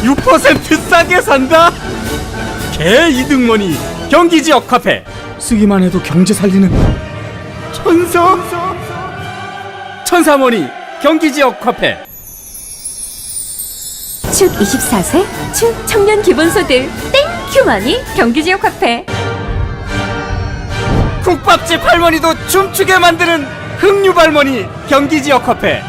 6% 싸게 산다. 개 이득머니 경기지역 카페. 쓰기만 해도 경제 살리는 천사머니 경기지역 카페. 축 24세 축 청년 기본소득 땡큐머니 경기지역 카페. 국밥집 할머니도 춤추게 만드는 흥유발머니 경기지역 카페.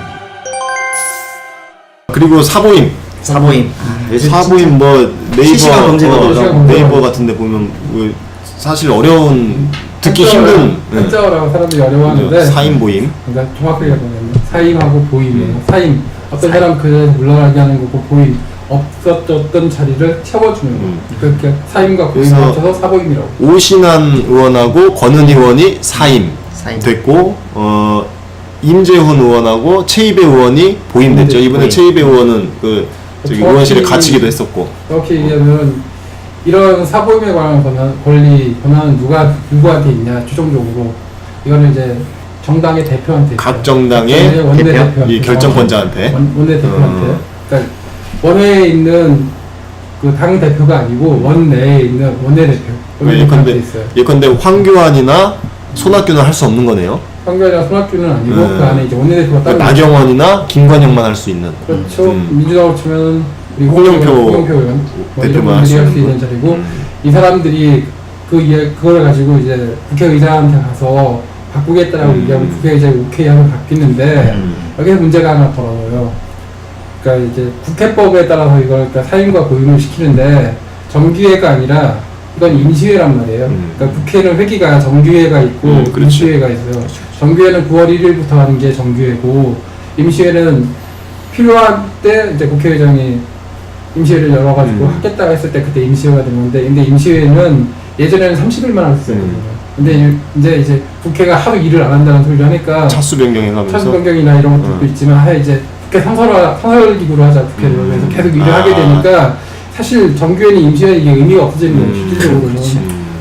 그리고 사보임 사보임 뭐 실시간 검색어. 네이버 같은데 보면 뭐 사실 어려운 듣기 힘든 한자어라고 사람들이 어려워하는데 사임보임. 그러니까 정확하게 보면 사임하고 보임이에요. 사임 어떤 사람 그래서 물러나게 하는 거고, 보임 없었던 자리를 채워주는 거. 그렇게 사임과 보임을 그래서 합쳐서 사보임이라고. 오신환 의원하고 권은 의원이 사임 됐고 임재훈 의원하고 최이배 의원이 보임됐죠. 이번에 최이배 의원은 그 저기 의원실에 갇히기도 했었고. 이렇게 얘기하면 이런 사보임에 관한 권한은 누구한테 있냐, 최종적으로 이거는 이제 정당의 대표한테 있어요. 각 정당의 원내대표한테, 이 결정권자한테. 원내대표한테. 그러니까 원외에 있는 그 당 대표가 아니고 원내에 있는 원내대표한테 있어요. 예컨대 황교안이나 손학규는 할 수 없는 거네요. 황교안이나 손학규는 아니고 그 안에 이제 원내대표가 따로 나경원이나 김관영만 할 수 있는. 그렇죠. 민주당으로 치면 우리 홍영표 의원 대표만 할 수 수 있는 자리고, 이 사람들이 그걸 가지고 이제 국회의장한테 가서 바꾸겠다라고 얘기하면 국회의장이 오케이 하면 바뀌는데 여기서 문제가 하나 벌어져요. 그러니까 이제 국회법에 따라서 이걸 그러니까 사임과 보임을 시키는데 정기회가 아니라 이건 임시회란 말이에요. 그러니까 국회는 회기가 정기회가 있고 임시회가 있어요. 정기회는 9월 1일부터 하는 게 정기회고, 임시회는 필요한 때 이제 국회의장이 임시회를 열어가지고 하겠다고 했을 때 그때 임시회가 되는 건데, 근데 임시회는 예전에는 30일만 할 수 있었거든요. 근데 이제 국회가 하루 일을 안 한다는 소리를 하니까 차수 변경해가면서 차수 변경이나 이런 것도 있지만 이제 국회 선설기구로 하자, 국회를. 그래서 계속 일을 하게 되니까 사실 정규회는 임시회는 이게 의미가 없어지는 거예요. 실질적으로는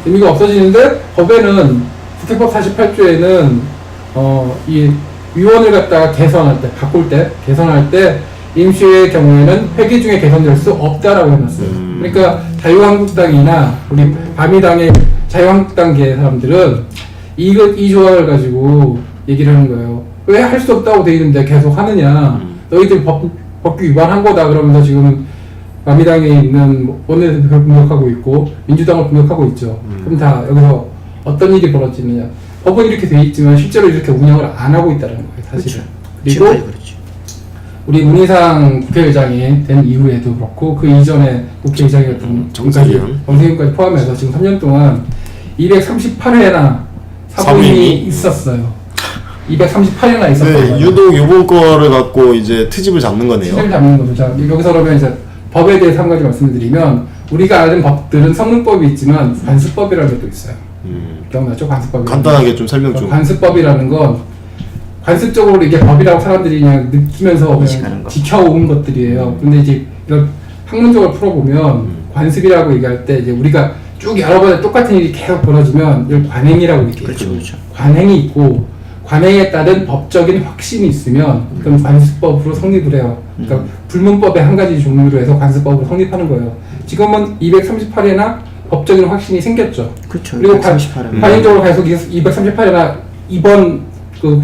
의미가 없어지는데, 법에는 국회법 48조에는 이 위원을 갖다가 개선할 때 개선할 때 임시회의 경우에는 회기 중에 개선될 수 없다라고 해놨어요. 그러니까 자유한국당이나 우리 바미당의 자유한국당계 사람들은 이 조항을 가지고 얘기를 하는 거예요. 왜 할 수 없다고 돼 있는데 계속 하느냐? 너희들 법규 위반한 거다. 그러면서 지금 바미당에 있는 원내대표를 공격하고 있고 민주당을 공격하고 있죠. 그럼 다 여기서 어떤 일이 벌어지느냐? 법은 이렇게 돼 있지만 실제로 이렇게 운영을 안 하고 있다는 거예요, 사실은. 그리고 우리 문희상 국회의장이 된 이후에도 그렇고, 그 이전에 국회의장이었던 정세균까지 포함해서 지금 3년 동안 238회나 사보임이 있었어요. 238회나 있었어요. 네, 유독 요번 거를 갖고 이제 트집을 잡는 거네요. 트집을 잡는 거죠. 자, 여기서 그러면 이제 법에 대해서 한 가지 말씀을 드리면, 우리가 아는 법들은 성능법이 있지만 관습법이라는 게 또 있어요. 기억나죠? 관습법. 간단하게 좀 설명 좀. 관습법이라는 건 관습적으로 이게 법이라고 사람들이 그냥 느끼면서 그냥 지켜온 것들이에요. 근데 이제 이걸 학문적으로 풀어보면 관습이라고 얘기할 때 이제 우리가 쭉 여러 번에 똑같은 일이 계속 벌어지면 이걸 관행이라고 얘기해요. 그렇죠. 관행이 있고 관행에 따른 법적인 확신이 있으면 그럼 관습법으로 성립을 해요. 그러니까 불문법의 한 가지 종류로 해서 관습법으로 성립하는 거예요. 지금은 238회나 법적인 확신이 생겼죠. 그렇죠. 그리고 관행적으로 계속 238회나 이번 그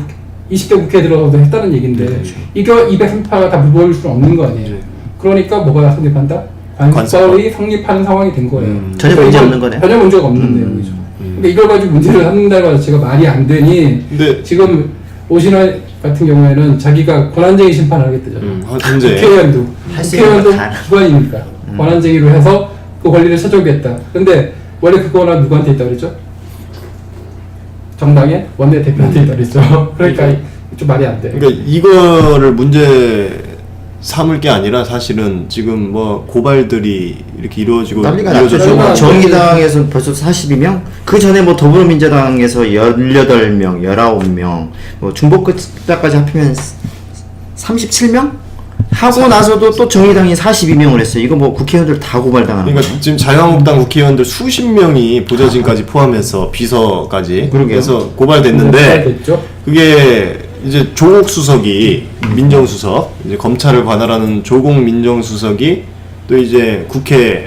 20대 국회에 들어서도 했다는 얘기인데, 그렇죠. 이거 238가 다 무보일 수는 없는 거 아니에요. 그러니까 뭐가 성립한다? 관습법이 성립하는 상황이 된 거예요. 전혀 문제 없는 거네요. 전혀 문제가 없는 내용이죠. 근데 이걸 가지고 문제를 삼는다는 자체가 말이 안 되니, 지금 오신환 같은 경우에는 자기가 권한쟁의 심판을 하겠대잖아요. 국회의원도 기관이니까 권한쟁의로 해서 그 권리를 찾아오겠다. 근데 원래 그 권한 누구한테 있다고 그랬죠? 정당의 원내대표한테 있다고 그랬죠. 그러니까 좀 말이 안 돼. 그러니까 이거를 문제 삼을 게 아니라 사실은 지금 뭐 고발들이 이렇게 이루어지고 난리가 났죠. 정의당에서 벌써 42명, 그 전에 뭐 더불어민주당에서 18명, 19명, 뭐 중복급자까지 합치면 37명? 하고 나서도 또 정의당이 42명을 했어요. 이거 뭐 국회의원들 다 고발당하는 거예요. 그러니까 지금 자유한국당 국회의원들 수십 명이 보좌진까지 포함해서 비서까지 그래서 고발됐는데, 그게 이제 조국 수석이 민정수석, 이제 검찰을 관할하는 조국 민정수석이 또 이제 국회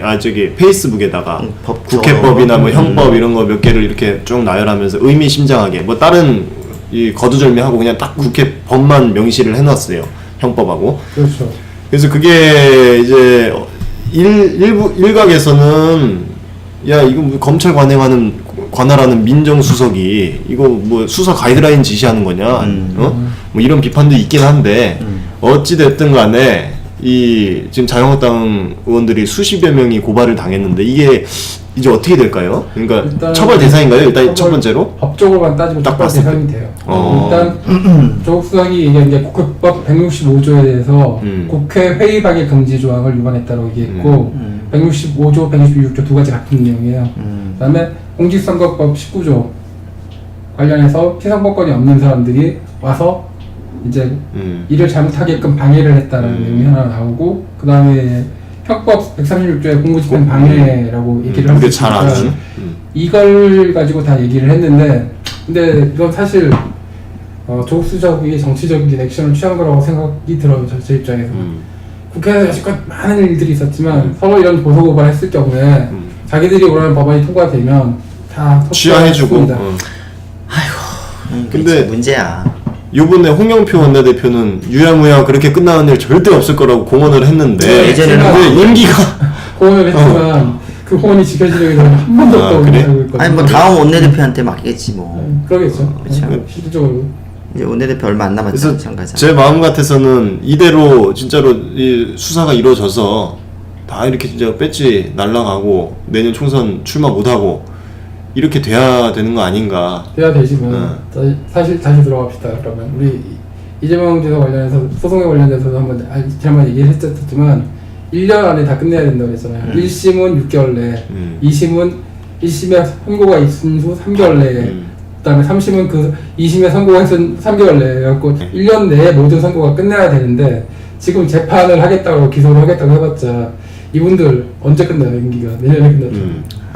페이스북에다가 법 국회법이나 뭐 형법 이런 거 몇 개를 이렇게 쭉 나열하면서 의미심장하게 뭐 다른 이 거두절미하고 그냥 딱 국회 법만 명시를 해놨어요. 형법하고. 그렇죠. 그래서 그게 이제 일각에서는 야 이거 뭐 검찰 관할하는 민정수석이 이거 뭐 수사 가이드라인 지시하는 거냐 뭐 이런 비판도 있긴 한데 어찌 됐든 간에 이 지금 자유한국당 의원들이 수십여 명이 고발을 당했는데 이게 이제 어떻게 될까요? 그러니까 일단 처벌 대상인가요? 일단 첫 번째로 법적으로만 따지면 딱 처벌 봤을 때. 대상이 돼요. 어. 일단 조국 수석이 얘기한 게 국회법 165조에 대해서 국회 회의 방해 금지 조항을 위반했다고 얘기했고 165조, 166조 두 가지 같은 내용이에요. 그다음에 공직선거법 19조 관련해서 피선거권이 없는 사람들이 와서 이제 일을 잘못하게끔 방해를 했다는 내용이 하나 나오고 그 다음에 형법 136조에 공무집행 방해라고 얘기를 그게 하고 잘 아는 이걸 가지고 다 얘기를 했는데 근데 이건 사실 조국 수석이 정치적인 액션을 취한 거라고 생각이 들어요. 제 입장에서 국회에서 여지껏 많은 일들이 있었지만 서로 이런 고소고발 했을 경우에 자기들이 원하는 법안이 통과되면 다 취하해주고 근데 문제야. 요번에 홍영표 원내대표는 유야무야 그렇게 끝나는 일 절대 없을 거라고 공언을 했는데 예전에는 근데 임기가 공언을 했지만 그 공언이 지켜지려고 한 번도 아, 없다고 그래? 알고 있거든요. 아니 뭐 다음 원내대표한테 맡겠지 뭐. 그러겠죠. 그렇죠. 실질적으로. 이제 원내대표 얼마 안 남았지 그래서 참가자. 제 마음 같아서는 이대로 진짜로 이 수사가 이루어져서 다 이렇게 진짜 배지 날라가고 내년 총선 출마 못하고 이렇게 돼야 되는 거 아닌가. 돼야 되지만 사실 다시 들어갑시다. 그러면 우리 이재명 지사 관련해서 소송에 관련해서도 한번 지난번에 얘기를 했었지만 1년 안에 다 끝내야 된다고 했잖아요. 1심은 6개월 내에 2심은 1심에 선고가 있은 후 3개월 내에 그다음에 3심은 그 2심에 선고가 있은 3개월 내에 그래갖고 1년 내에 모든 선고가 끝내야 되는데 지금 재판을 하겠다고 기소를 하겠다고 해봤자 이분들 언제 끝나요? 임기가 내년에 끝나죠.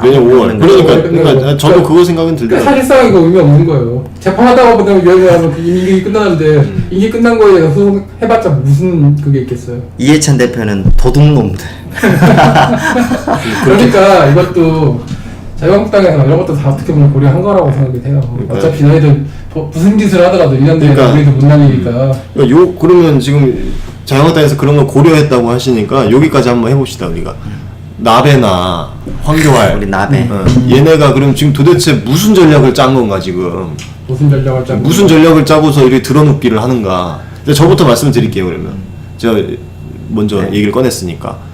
내년 5월. 그러니까 그러니까 저도 그거 생각은 그러니까 들더라고요. 사실상 이거 의미 없는 거예요. 재판하다가 보면 유행하면 그 임기 끝나는데 임기 끝난 거에 대해서 소송해봤자 무슨 그게 있겠어요. 이해찬 대표는 도둑놈들. 그러니까 이것도 자유한국당에서 이런 것도 다 어떻게 보면 고려한 거라고 생각이 돼요. 어차피 너희들 무슨 짓을 하더라도 1년 내에 그러니까. 우리도 못 날리니까. 그러면 지금 자유한국당에서 그런 걸 고려했다고 하시니까 여기까지 한번 해봅시다 우리가. 나베나 황교안 우리 나베. 얘네가 그럼 지금 도대체 무슨 전략을 짠 건가 지금 무슨 전략을 짜고 무슨 전략을 짜고서 이렇게 드러눕기를 하는가. 저부터 말씀드릴게요. 그러면 제가 먼저 얘기를 꺼냈으니까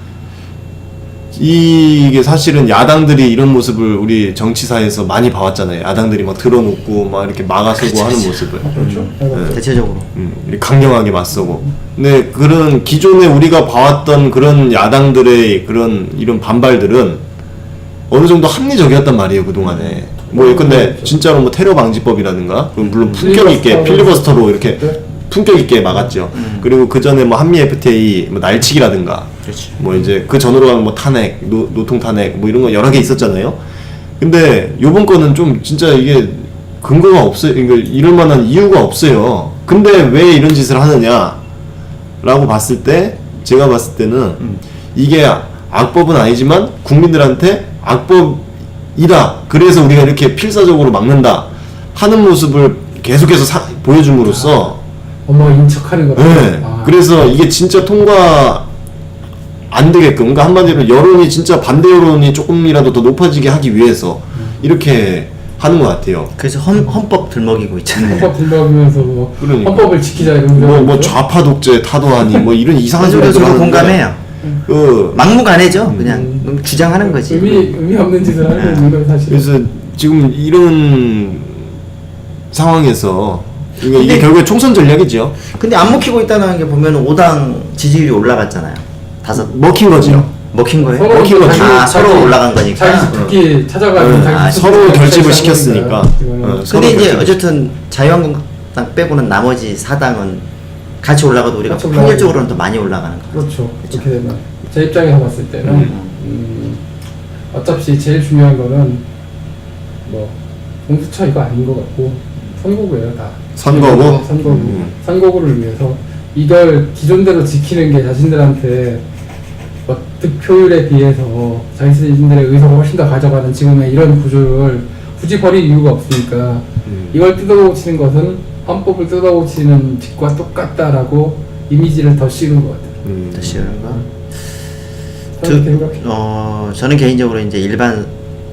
이게 사실은 야당들이 이런 모습을 우리 정치사에서 많이 봐왔잖아요. 야당들이 막 드러눕고 막 이렇게 막아서고 하는 모습을 그렇죠. 대체적으로. 강경하게 맞서고. 근데 그런 기존에 우리가 봐왔던 그런 야당들의 그런 이런 반발들은 어느 정도 합리적이었단 말이에요, 그동안에. 뭐 근데 진짜로 뭐 테러 방지법이라든가 물론 품격 있게 필리버스터로 이렇게 품격 있게 막았죠. 그리고 그 전에 뭐 한미 FTA 뭐 날치기라든가 그렇지. 뭐 이제 그 전으로 가면 뭐 탄핵, 노통 탄핵 뭐 이런 거 여러 개 있었잖아요. 근데 요번 거는 좀 진짜 이게 근거가 없어요. 그러니까 이럴 만한 이유가 없어요. 근데 왜 이런 짓을 하느냐라고 봤을 때 제가 봤을 때는 이게 악법은 아니지만 국민들한테 악법이다. 그래서 우리가 이렇게 필사적으로 막는다 하는 모습을 계속해서 보여줌으로써 엄마가 인척하는 거. 네. 그래서 이게 진짜 통과 안 되게끔, 그러니까 한마디로 여론이 진짜 반대 여론이 조금이라도 더 높아지게 하기 위해서 이렇게 하는 것 같아요. 그래서 헌법 들먹이고 있잖아요. 헌법 들먹이면서 뭐 그러니까. 헌법을 지키자 이런 뭐 좌파 독재 타도하니 뭐 이런 이상한 저도 소리들 하는데 공감해요. 그 막무가내죠. 그냥 주장하는 거지. 의미 없는 짓을 하고 있는 거예요 사실. 그래서 지금 이런 상황에서 이게 결국에 총선 전략이죠. 근데 안 먹히고 있다는 게 보면 5당 지지율이 올라갔잖아요. 먹힌 거죠. 먹힌 거예요? 서로 먹힌 거지. 서로 올라간 거니까. 자기 특히 찾아가지고 자기 서로 자기 결집을 자기 시켰으니까. 이거는. 서로 근데 이제 결집을 어쨌든 자유한국당 빼고는 나머지 4당은 같이 올라가도 우리가 같이 평균적으로는 더 많이 올라가는 거예요. 그렇죠. 그렇게 되면 제 입장에서 봤을 때는 어차피 제일 중요한 거는 뭐 공수처 이거 아닌 것 같고 선거구예요 다. 선거구? 선거구를 위해서 이걸 기존대로 지키는 게 자신들한테 득표율에 비해서 자신들의 의석을 훨씬 더 가져가는 지금의 이런 구조를 굳이 버릴 이유가 없으니까 이걸 뜯어고치는 것은 헌법을 뜯어고치는 짓과 똑같다라고 이미지를 더 씌우는 것 같아요. 더 쉬운가? 저는 생각해요. 저는 개인적으로 이제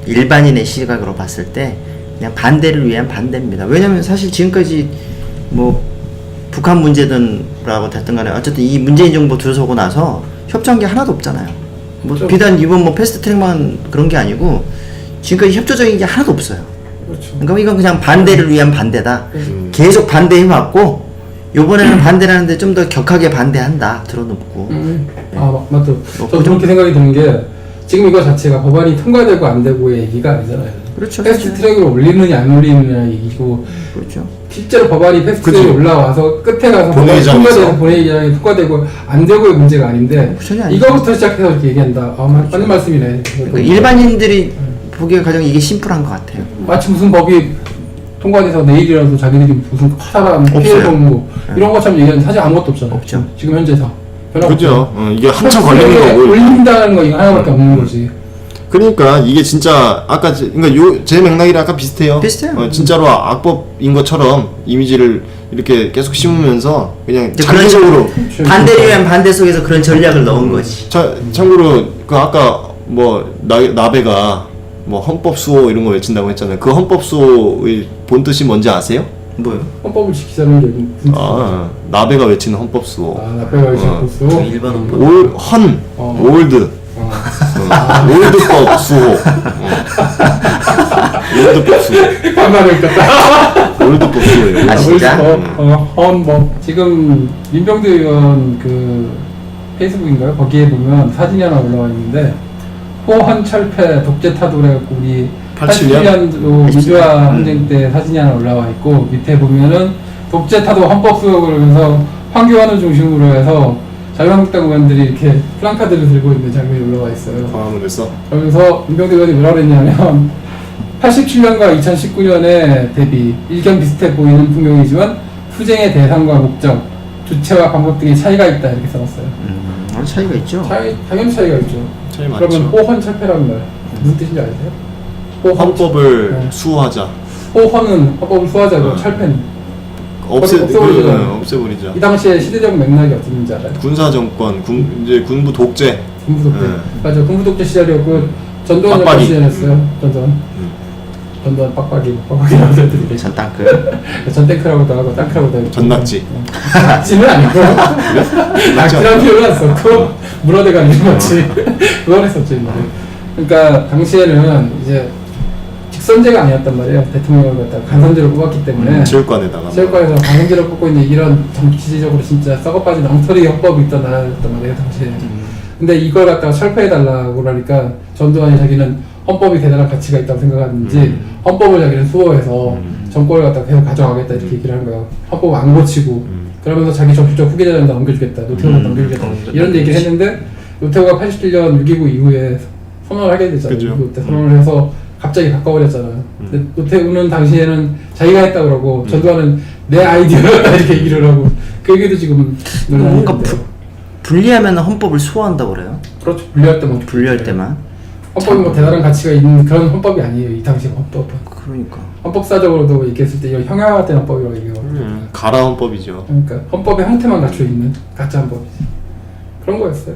일반인의 시각으로 봤을 때 그냥 반대를 위한 반대입니다. 왜냐면 사실 지금까지 뭐 북한 문제든라고 됐든 간에 어쨌든 이 문재인 정부 들어서고 나서 협조한 게 하나도 없잖아요. 뭐 그렇죠. 비단 이번 뭐 패스트 트랙만 그런 게 아니고 지금까지 협조적인 게 하나도 없어요. 그렇죠. 그러니까 이건 그냥 반대를 위한 반대다. 계속 반대해왔고 요번에는 반대를 하는데 좀 더 격하게 반대한다. 들어놓고. 맞다. 저도 그렇게 생각이 드는 게 지금 이거 자체가 법안이 통과되고 안 되고의 얘기가 아니잖아요. 그렇죠. 패스트 트랙으로 올리느냐 안 올리느냐 얘기고 그렇죠. 실제로 법안이 패스트 트랙에 그치. 올라와서 끝에 가서 본회의장에서. 통과되고 본회의장에 통과되고 안 되고의 문제가 아닌데 전혀 아니죠. 이거부터 시작해서 이렇게 얘기한다. 맞는 말씀이네. 그러니까 일반인들이 보기에 가장 이게 심플한 것 같아요. 마치 무슨 법이 통과돼서 내일이라도 자기들이 무슨 커다란 피해 없어요. 경우 이런 것처럼 얘기하는데 사실 아무것도 없잖아요. 없죠. 지금 현재상. 그죠. 이게 한참 걸리는 거고. 올린다는 거 이거 하나밖에 없는 거지. 그러니까 이게 진짜 아까 그러니까 제 맥락이랑 아까 비슷해요. 비슷해요. 진짜로 악법인 것처럼 이미지를 이렇게 계속 심으면서 그냥 이제 장기적으로. 반대를 위한 반대 속에서 그런 전략을 넣은 거지. 참고로 그 아까 뭐 나베가 뭐 헌법 수호 이런 거 외친다고 했잖아요. 그 헌법 수호의 본 뜻이 뭔지 아세요? 뭐요? 헌법을 지키자는 게 무슨 나베가 외치는 헌법 수호. 나빼가 이제 보수. 일반 헌법. 올드. 올드법 수호. 올드법 수호. 반말을 했다. 올드법 수호예요. 아, 진짜? 헌법. 지금 민병대 의원 그 페이스북인가요? 거기에 보면 사진이 하나 올라와 있는데 호헌 철폐 독재 타도를 해갖고 우리 87년도 민주화 항쟁 때 사진이 하나 올라와 있고 밑에 보면은 독재 타도 헌법 수호를 하면서 황교안을 중심으로 해서 자유한국당 의원들이 이렇게 플랜카드를 들고 있는 장면이 올라와 있어요. 광화문 했어? 그러면서 민병대 의원이 뭐라 그랬냐면 87년과 2019년에 대비 일견 비슷해 보이는 풍경이지만 투쟁의 대상과 목적, 주체와 방법 등의 차이가 있다 이렇게 써놨어요. 차이가 있죠. 당연히 차이가 있죠. 차이 많죠. 그러면 호헌 철폐라는 말 무슨 뜻인지 아세요? 헌법을 네. 수호하자. 호헌은 헌법을 수호하자고 철폐는 없애버리잖아요. 없애버리자. 이 당시에 시대적 맥락이 어땠는지 알아요? 군사 정권, 이제 군부 독재. 군부 독재. 네. 맞아, 군부 독재 시절이었고 전두환 정권 빡빡이. 시절이었어요. 전두환 빡빡이라고 해드리게. 전 땅크. 전 탱크라고도 하고 땅크라고도 하고. 전낙지. 낙지는 아니고. 낙지라는 표현은 안 썼고 물어대가는 거지. 그걸 했었죠 옛날에. 그러니까 당시에는 이제 직선제가 아니었단 말이에요. 대통령을 갖다가 간선제로 뽑았기 때문에. 체육관에다가. 체육관에서 간선제로 뽑고 있는 이런 정치적으로 진짜 썩어빠진 엉터리 헌법이 있던 나라였단 말이에요 당시에. 근데 이걸 갖다가 철폐해달라고 그러니까 전두환이 자기는 헌법이 대단한 가치가 있다고 생각하는지 헌법을 자기는 수호해서 정권을 갖다가 계속 가져가겠다 이렇게 얘기를 한 거예요. 헌법 안 고치고 그러면서 자기 정치적 후계자한테 넘겨주겠다. 노태우한테 넘겨주겠다. 이런 얘기를 했는데 노태우가 87년 6.29 이후에 선언을 하게 되잖아요. 그죠. 그때 선언을 해서 갑자기 바꿔버렸잖아요. 근데 노태우는 당시에는 자기가 했다 그러고 전두환은 내 아이디어였다 이렇게 얘기를 하고 그 얘기도 지금 뭔가 논란인데요. 분리하면 헌법을 수호한다고 그래요. 그렇죠. 분리할 때만 분리할 때만. 헌법이 뭐 대단한 가치가 있는 그런 헌법이 아니에요. 이 당시 헌법은. 그러니까. 헌법사적으로도 얘기했을 때 이거 형용화된 헌법이라고 얘기하거든요. 가라 헌법이죠. 그러니까 헌법의 형태만 갖춰 있는 가짜 헌법이지. 그런 거였어요.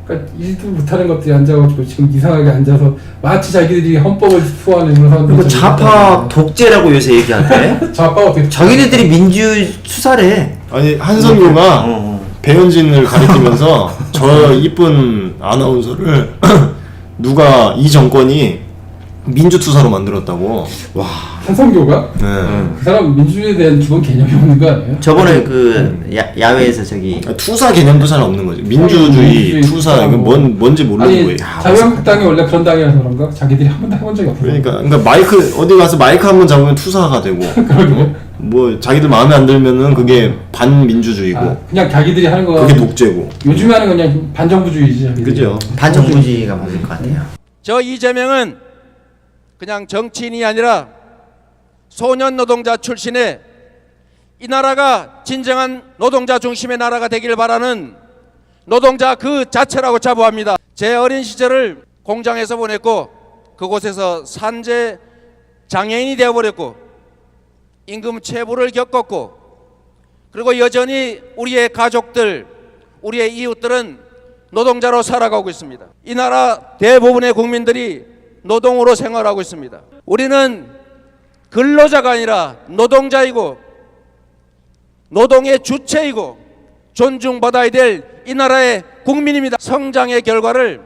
그러니까 일도 못하는 것들이 앉아가지고 지금 이상하게 앉아서 마치 자기들이 헌법을 수호하는 그런 사람들. 그리고 좌파 독재라고 요새 얘기하대. 좌파가 어떻게? 자기네들이 민주 수사래. 아니 한선교가 어. 배현진을 가리키면서 저 이쁜 아나운서를 누가 이 정권이 민주투사로 만들었다고. 와. 한성교가? 네. 그 사람 민주주의에 대한 기본 개념이 없는 거 아니에요? 저번에 그 야외에서 저기 투사 개념도 잘 없는 거지. 민주주의, 투사 이건 뭔지 모르는 아니 거예요. 자유한국당이 원래 그런 당이라서 그런가? 자기들이 한 번도 해본 적이 없어. 그러니까 마이크 어디 가서 마이크 한 번 잡으면 투사가 되고. 뭐 자기들 마음에 안 들면은 그게 반민주주의고. 그냥 자기들이 하는 거. 그게 독재고. 요즘에 하는 건 그냥 반정부주의지. 자기들이. 그죠. 반정부주의가 맞을 것 같아요. 저 이재명은 그냥 정치인이 아니라 소년 노동자 출신의 이 나라가 진정한 노동자 중심의 나라가 되길 바라는 노동자 그 자체라고 자부합니다. 제 어린 시절을 공장에서 보냈고 그곳에서 산재 장애인이 되어버렸고 임금 체불을 겪었고 그리고 여전히 우리의 가족들, 우리의 이웃들은 노동자로 살아가고 있습니다. 이 나라 대부분의 국민들이 노동으로 생활하고 있습니다. 우리는 근로자가 아니라 노동자이고 노동의 주체이고 존중받아야 될 이 나라의 국민입니다. 성장의 결과를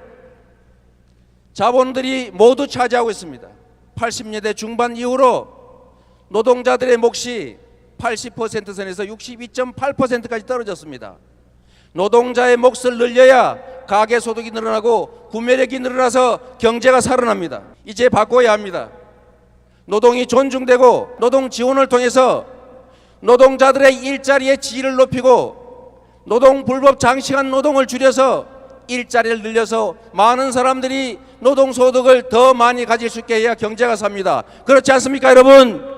자본들이 모두 차지하고 있습니다. 80년대 중반 이후로 노동자들의 몫이 80% 선에서 62.8%까지 떨어졌습니다. 노동자의 몫을 늘려야 가계소득이 늘어나고 구매력이 늘어나서 경제가 살아납니다. 이제 바꿔야 합니다. 노동이 존중되고 노동 지원을 통해서 노동자들의 일자리의 질을 높이고 노동 불법 장시간 노동을 줄여서 일자리를 늘려서 많은 사람들이 노동소득을 더 많이 가질 수 있게 해야 경제가 삽니다. 그렇지 않습니까, 여러분?